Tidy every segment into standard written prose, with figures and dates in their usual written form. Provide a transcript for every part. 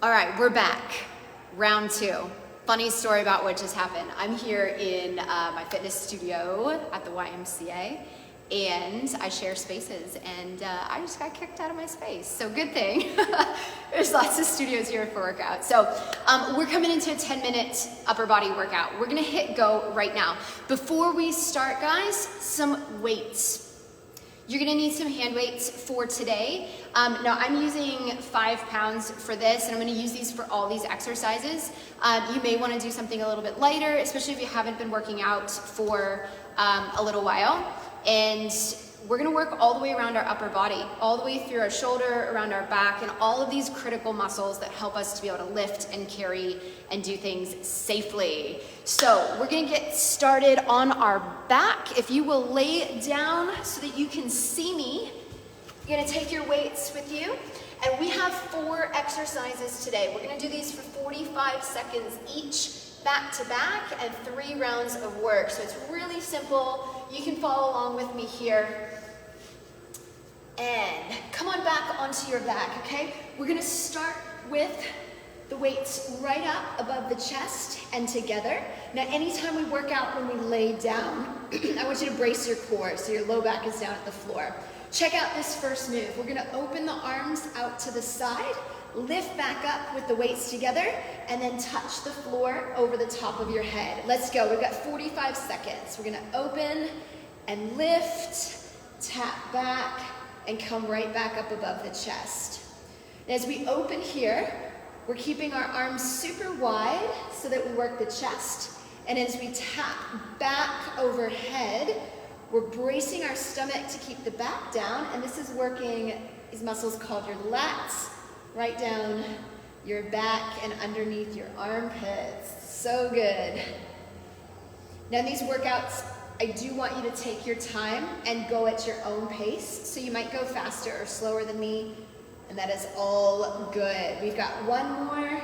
All right, we're back. Round two. Funny story about what just happened. I'm here in my fitness studio at the YMCA, and I share spaces, and I just got kicked out of my space. So good thing. There's lots of studios here for workout. So we're coming into a 10-minute upper body workout. We're gonna hit go right now. Before we start, guys, some weights. You're gonna need some hand weights for today. Now I'm using 5 pounds for this, and I'm gonna use these for all these exercises. You may wanna do something a little bit lighter, especially if you haven't been working out for a little while. And we're gonna work all the way around our upper body, all the way through our shoulder, around our back, and all of these critical muscles that help us to be able to lift and carry and do things safely. So we're gonna get started on our back. If you will lay down so that you can see me, you're gonna take your weights with you. And we have 4 exercises today. We're gonna do these for 45 seconds each, back to back, and 3 rounds of work. So it's really simple. You can follow along with me here. And come on back onto your back, okay? We're gonna start with the weights right up above the chest and together. Now, anytime we work out when we lay down, I want you to brace your core so your low back is down at the floor. Check out this first move. We're gonna open the arms out to the side, lift back up with the weights together, and then touch the floor over the top of your head. Let's go. We've got 45 seconds. We're gonna open and lift, tap back, and come right back up above the chest. And as we open here, we're keeping our arms super wide so that we work the chest. And as we tap back overhead, we're bracing our stomach to keep the back down, and this is working these muscles called your lats, right down your back and underneath your armpits. So good. Now these workouts, I do want you to take your time and go at your own pace. So you might go faster or slower than me, and that is all good. We've got 1 more,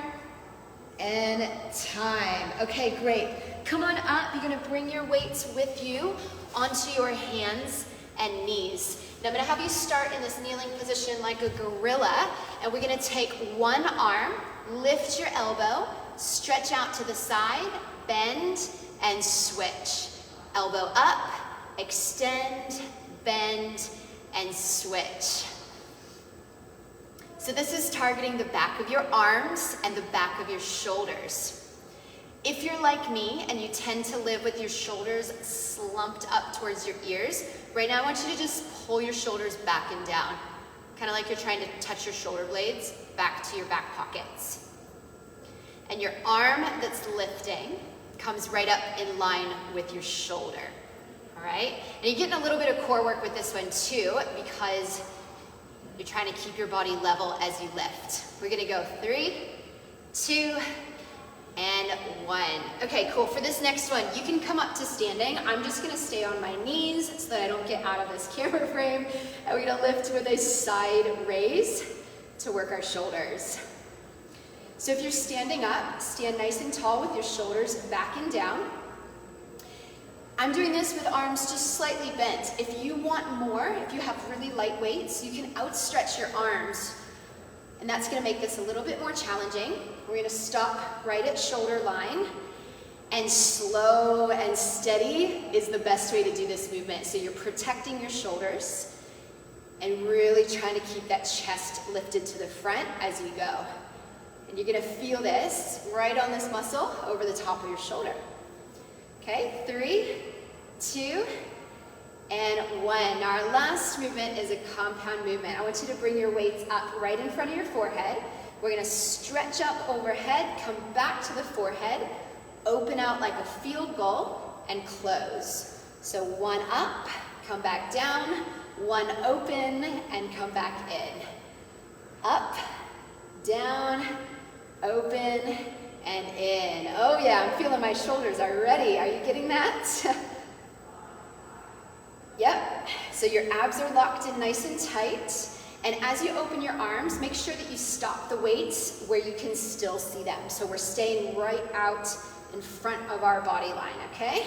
and time. Okay, great. Come on up. You're gonna bring your weights with you onto your hands and knees. Now I'm gonna have you start in this kneeling position like a gorilla, and we're gonna take one arm, lift your elbow, stretch out to the side, bend, and switch. Elbow up, extend, bend, and switch. So this is targeting the back of your arms and the back of your shoulders. If you're like me and you tend to live with your shoulders slumped up towards your ears, right now I want you to just pull your shoulders back and down. Kind of like you're trying to touch your shoulder blades back to your back pockets. And your arm that's lifting comes right up in line with your shoulder, all right? And you're getting a little bit of core work with this one too, because you're trying to keep your body level as you lift. We're gonna go 3, 2, and 1. Okay, cool. For this next one, you can come up to standing. I'm just gonna stay on my knees so that I don't get out of this camera frame. And we're gonna lift with a side raise to work our shoulders. So if you're standing up, stand nice and tall with your shoulders back and down. I'm doing this with arms just slightly bent. If you want more, if you have really light weights, you can outstretch your arms. And that's gonna make this a little bit more challenging. We're gonna stop right at shoulder line, and slow and steady is the best way to do this movement. So you're protecting your shoulders and really trying to keep that chest lifted to the front as you go. And you're gonna feel this right on this muscle over the top of your shoulder. Okay, 3, 2, and 1. Now our last movement is a compound movement. I want you to bring your weights up right in front of your forehead. We're gonna stretch up overhead, come back to the forehead, open out like a field goal, and close. So 1 up, come back down, 1 open, and come back in. Up, down, open, and in. Oh yeah, I'm feeling my shoulders already. Are you getting that? Yep, so your abs are locked in nice and tight. And as you open your arms, make sure that you stop the weights where you can still see them. So we're staying right out in front of our body line, okay?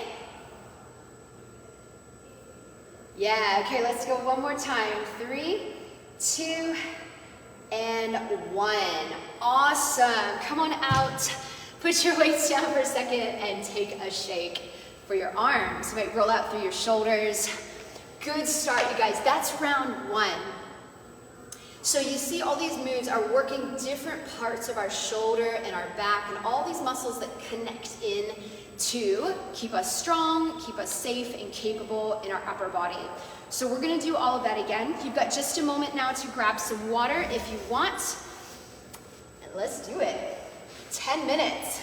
Yeah, okay, let's go one more time. 3, 2, and 1. Awesome. Come on out. Put your weights down for a second and take a shake for your arms. You might roll out through your shoulders. Good start, you guys. That's round one. So you see all these moves are working different parts of our shoulder and our back and all these muscles that connect in to keep us strong, keep us safe and capable in our upper body. So we're gonna do all of that again. You've got just a moment now to grab some water if you want. And let's do it. 10 minutes.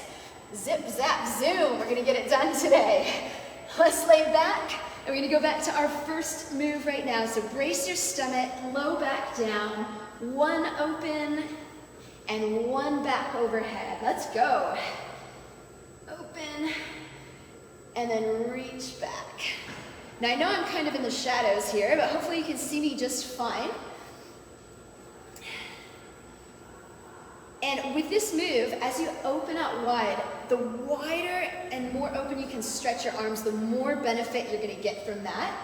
Zip, zap, zoom. We're gonna get it done today. Let's lay back. And we're gonna go back to our first move right now. So brace your stomach, low back down, one open and one back overhead. Let's go. Open and then reach back. Now I know I'm kind of in the shadows here, but hopefully you can see me just fine. And with this move, as you open out wide, the wider and more open you can stretch your arms, the more benefit you're gonna get from that,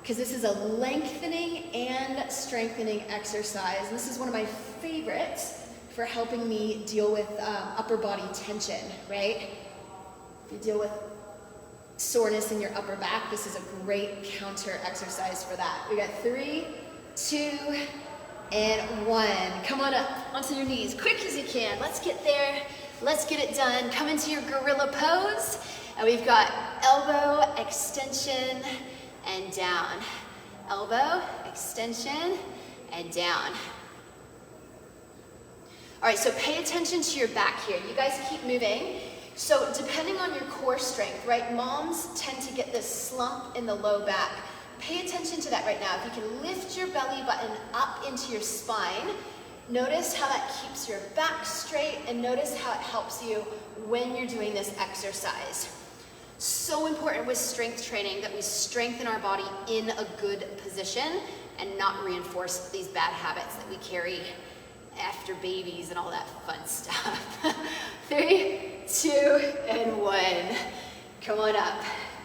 because this is a lengthening and strengthening exercise. This is one of my favorites for helping me deal with upper body tension, right? If you deal with soreness in your upper back, this is a great counter exercise for that. We got 3, 2, and 1. Come on up onto your knees, quick as you can. Let's get there. Let's get it done. Come into your gorilla pose. And we've got elbow extension and down. Elbow extension and down. All right, so pay attention to your back here. You guys keep moving. So depending on your core strength, right? Moms tend to get this slump in the low back. Pay attention to that right now. If you can lift your belly button up into your spine, notice how that keeps your back straight and notice how it helps you when you're doing this exercise. So important with strength training that we strengthen our body in a good position and not reinforce these bad habits that we carry after babies and all that fun stuff. 3, 2, and 1. Come on up.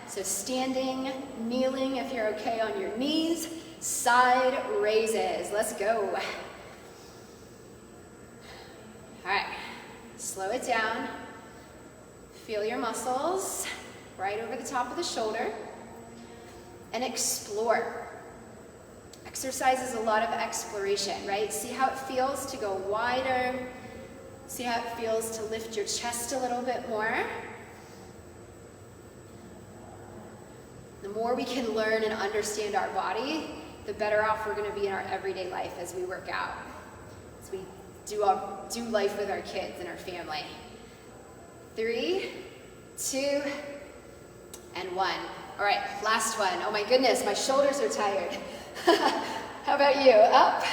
So standing, kneeling if you're okay on your knees, side raises. Let's go. All right, slow it down. Feel your muscles right over the top of the shoulder and explore. Exercise is a lot of exploration, right? See how it feels to go wider. See how it feels to lift your chest a little bit more. The more we can learn and understand our body, the better off we're going to be in our everyday life as we work out, as we do life with our kids and our family. 3, 2, and 1. All right, last one. Oh my goodness, my shoulders are tired. How about you? Up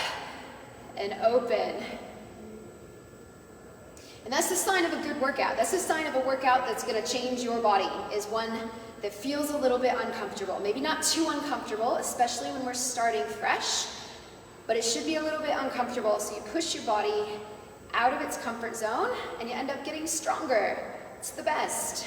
and open. And that's the sign of a good workout. That's the sign of a workout that's going to change your body, is one that feels a little bit uncomfortable. Maybe not too uncomfortable, especially when we're starting fresh, but it should be a little bit uncomfortable. So you push your body out of its comfort zone and you end up getting stronger. It's the best.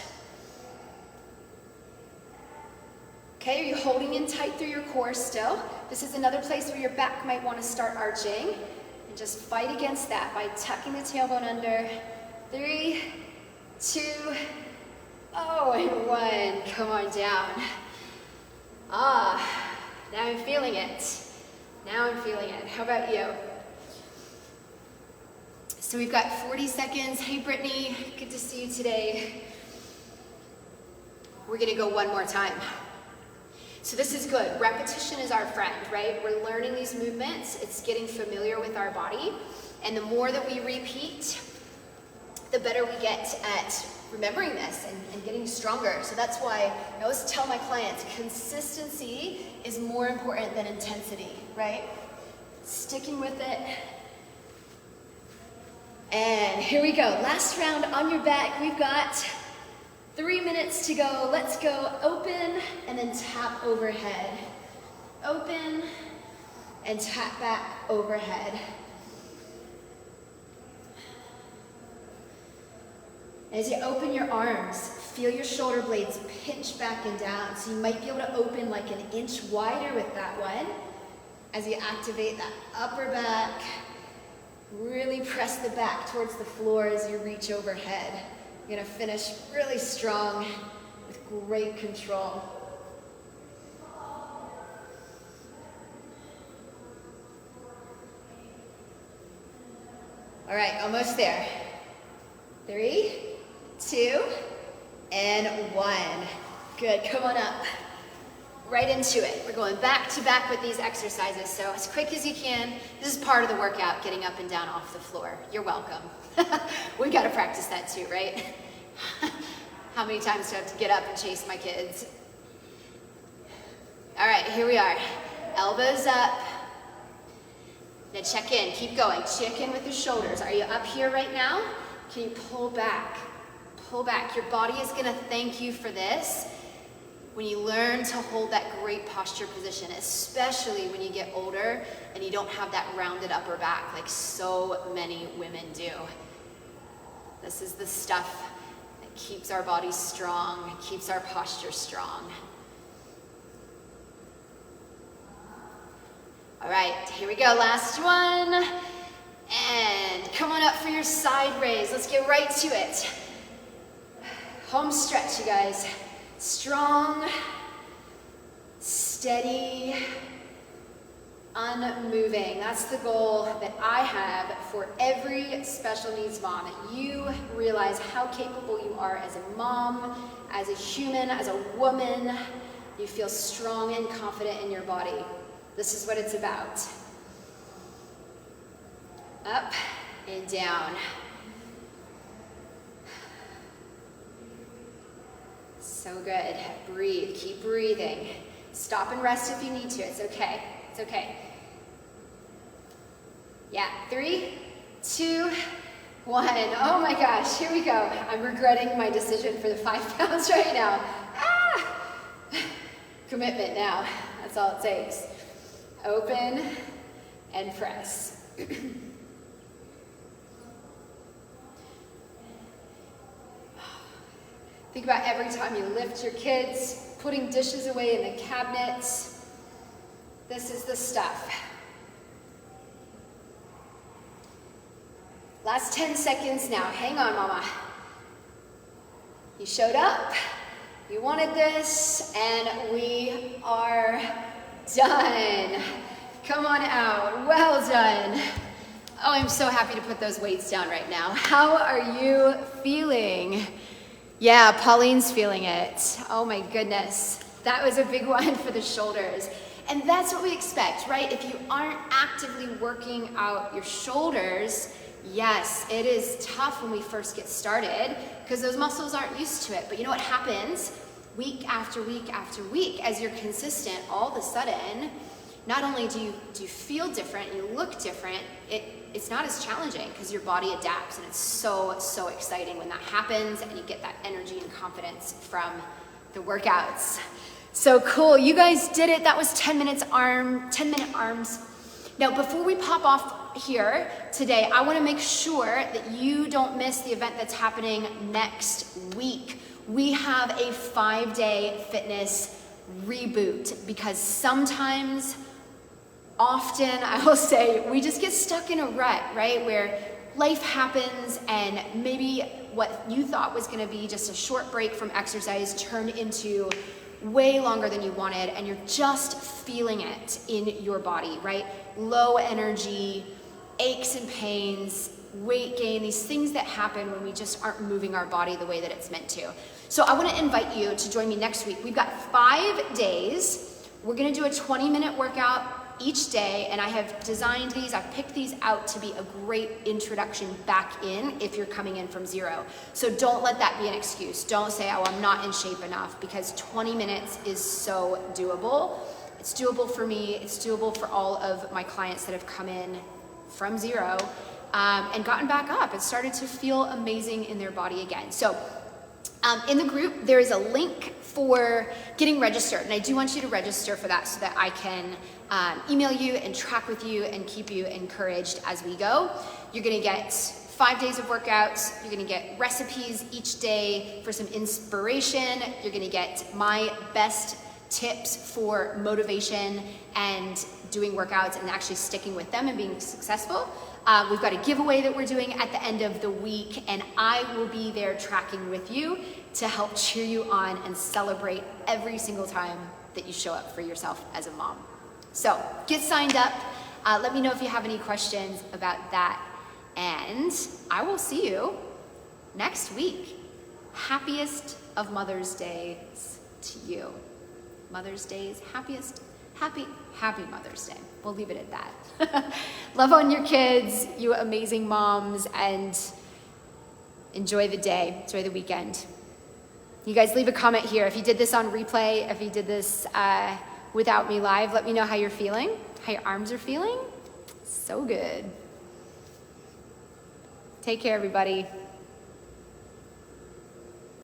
Okay, are you holding in tight through your core still? This is another place where your back might want to start arching. And just fight against that by tucking the tailbone under. 3, 2, oh, and 1. Come on down. Ah, now I'm feeling it. Now I'm feeling it. How about you? So we've got 40 seconds. Hey, Brittany, good to see you today. We're gonna go one more time. So this is good. Repetition is our friend, right? We're learning these movements. It's getting familiar with our body. And the more that we repeat, the better we get at remembering this and getting stronger. So that's why I always tell my clients, consistency is more important than intensity, right? Sticking with it. And here we go. Last round on your back. We've got 3 minutes to go. Let's go. Open and then tap overhead. Open and tap back overhead. As you open your arms, feel your shoulder blades pinch back and down. So you might be able to open like an inch wider with that one as you activate that upper back. really press the back towards the floor as you reach overhead. You're gonna finish really strong with great control. All right, almost there. 3, 2, and 1. Good, come on up. Right into it. We're going back to back with these exercises, so as quick as you can. This is part of the workout, getting up and down off the floor. You're welcome. We gotta practice that too, right? How many times do I have to get up and chase my kids? All right, here we are. Elbows up. Now check in, keep going. Check in with the shoulders. Are you up here right now? Can you pull back? Pull back. Your body is gonna thank you for this when you learn to hold that great posture position, especially when you get older and you don't have that rounded upper back like so many women do. This is the stuff that keeps our bodies strong, keeps our posture strong. All right, here we go, last one. And come on up for your side raise. Let's get right to it. Home stretch, you guys. Strong, steady, unmoving. That's the goal that I have for every special needs mom. That you realize how capable you are as a mom, as a human, as a woman. You feel strong and confident in your body. This is what it's about. Up and down. So good. Breathe. Keep breathing. Stop and rest if you need to. It's okay. It's okay. Yeah. 3, 2, 1. Oh my gosh. Here we go. I'm regretting my decision for the 5 pounds right now. Ah! Commitment now. That's all it takes. Open and press. Think about every time you lift your kids, putting dishes away in the cabinets. This is the stuff. Last 10 seconds now. Hang on, mama. You showed up, you wanted this, and we are done. Come on out. Well done. Oh, I'm so happy to put those weights down right now. How are you feeling? Yeah, Pauline's feeling it. Oh my goodness. That was a big one for the shoulders. And that's what we expect, right? If you aren't actively working out your shoulders, yes, it is tough when we first get started because those muscles aren't used to it. But you know what happens? Week after week after week, as you're consistent, all of a sudden, not only do you feel different, you look different, it's not as challenging because your body adapts, and it's so, so exciting when that happens and you get that energy and confidence from the workouts. So cool, you guys did it. That was 10-minute arms. Now, before we pop off here today, I wanna make sure that you don't miss the event that's happening next week. We have a 5-day fitness reboot because often, I will say, we just get stuck in a rut, right? Where life happens and maybe what you thought was gonna be just a short break from exercise turned into way longer than you wanted, and you're just feeling it in your body, right? Low energy, aches and pains, weight gain, these things that happen when we just aren't moving our body the way that it's meant to. So I wanna invite you to join me next week. We've got 5 days. We're gonna do a 20-minute workout each day, and I have designed these, I've picked these out to be a great introduction back in if you're coming in from zero. So don't let that be an excuse. Don't say, oh, I'm not in shape enough, because 20 minutes is so doable. It's doable for me, it's doable for all of my clients that have come in from zero and gotten back up and started to feel amazing in their body again. So in the group, there is a link for getting registered, and I do want you to register for that so that I can email you and track with you and keep you encouraged as we go. You're gonna get 5 days of workouts. You're gonna get recipes each day for some inspiration. You're gonna get my best tips for motivation and doing workouts and actually sticking with them and being successful. We've got a giveaway that we're doing at the end of the week, and I will be there tracking with you to help cheer you on and celebrate every single time that you show up for yourself as a mom. So get signed up. Let me know if you have any questions about that, and I will see you next week. Happiest of Mother's Days to you. Mother's Days, happy Mother's Day. We'll leave it at that. Love on your kids, you amazing moms, and enjoy the day, enjoy the weekend. You guys leave a comment here. If you did this on replay, if you did this without me live, let me know how you're feeling, how your arms are feeling. So good. Take care, everybody.